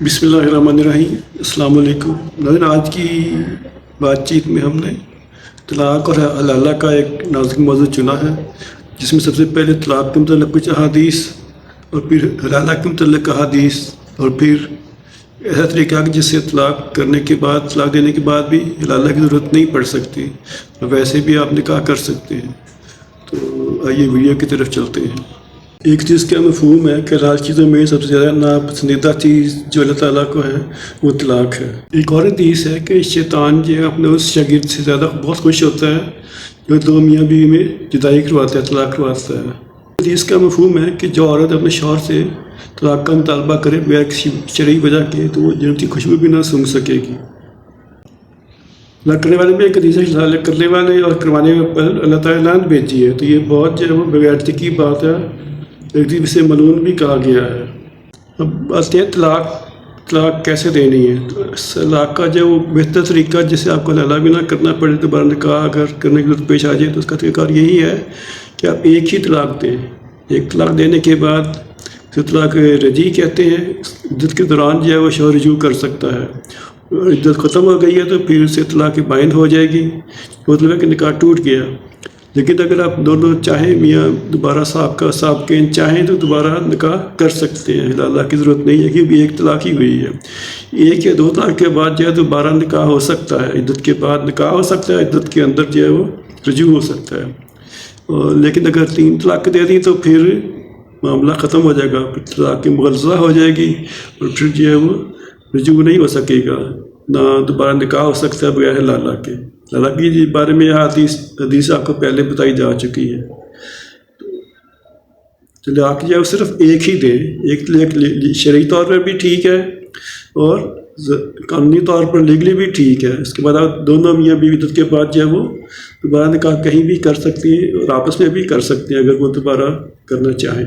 बिस्मिल्लाहिर्रहमानिर्रहीम। अस्सलाम वालेकुम नाज़रीन, आज की बातचीत में हमने तलाक़ और हलाला का एक नाज़ुक मौजू चुना है, जिसमें सबसे पहले तलाक़ के मतलब कुछ अहादीस और फिर हलाला के मतलब अहादीस और फिर ऐसा तरीका कि जिससे तलाक़ करने के बाद, तलाक़ देने के बाद भी हलाला की ज़रूरत नहीं पड़ सकती और वैसे भी आप निकाह कर सकते हैं। तो आइए वीडियो की तरफ चलते हैं। एक चीज़ का मफ़हूम है कि हलाल चीज़ों में सबसे ज़्यादा नापसंदीदा चीज़ जो अल्लाह ताला को है वो तलाक़ है। एक और हदीस है कि शैतान जो है अपने उस शागिर्द से ज़्यादा बहुत खुश होता है जो दो मियाँ बीवी में जुदाई करवाता है, तलाक़ करवाता है। हदीस का मफ़हूम है कि जो औरत अपने शौहर से तलाक़ का मुतालबा करे बगैर किसी शरई वजह के, तो वो जन्नती खुशबू भी ना सूंघ सकेगी। करने वाले में एक हदीस है, करने वाले और करवाने पर अल्लाह ताला लानत भेजी है। तो ये बहुत जो है वो बेगैरती की बात है, एक दिन इसे मलून भी कहा गया है। अब आते हैं तलाक़ कैसे देनी है। तो तलाक़ का जो बेहतर तरीका जिससे आपको हलाला भी ना करना पड़े, दोबारा निकाह अगर करने की जरूरत पेश आ जाए तो उसका तरीका यही है कि आप एक ही तलाक़ दें। एक तलाक़ देने के बाद फिर तलाक़ रजी कहते हैं। इद्दत के दौरान जो है वो शौहर रुजू कर सकता है। इद्दत ख़त्म हो गई है तो फिर उससे तलाक़ बाइन हो जाएगी, मतलब है कि निकाह टूट गया। लेकिन अगर आप दोनों चाहें, मियाँ दोबारा साहब चाहें तो दोबारा निकाह कर सकते हैं। हलाला की ज़रूरत नहीं है कि एक तलाक़ ही हुई है। एक या दो तलाक़ के बाद जो है दोबारा निकाह हो सकता है, इद्दत के बाद निकाह हो सकता है, इद्दत के अंदर जो है वो रुजू हो सकता है। लेकिन अगर 3 तलाक़ दे दी तो फिर मामला ख़त्म हो जाएगा, फिर तलाक़ मुग़ल्ज़ा हो जाएगी और फिर जो है वो रुजू नहीं हो सकेगा, ना दोबारा निकाह हो सकता है बगैर हलाला के। हलाला के बारे में हदीस आपको पहले बताई जा चुकी है। तलाक़ जो है सिर्फ एक ही दे, एक शरई तौर पर भी ठीक है और कानूनी तौर पर लीगली भी ठीक है। इसके बाद आप दोनों मियाँ बीवी इद्दत के बाद जो है वो दोबारा निकाह कहीं भी कर सकती हैं और आपस में भी कर सकते हैं अगर वो दोबारा करना चाहें।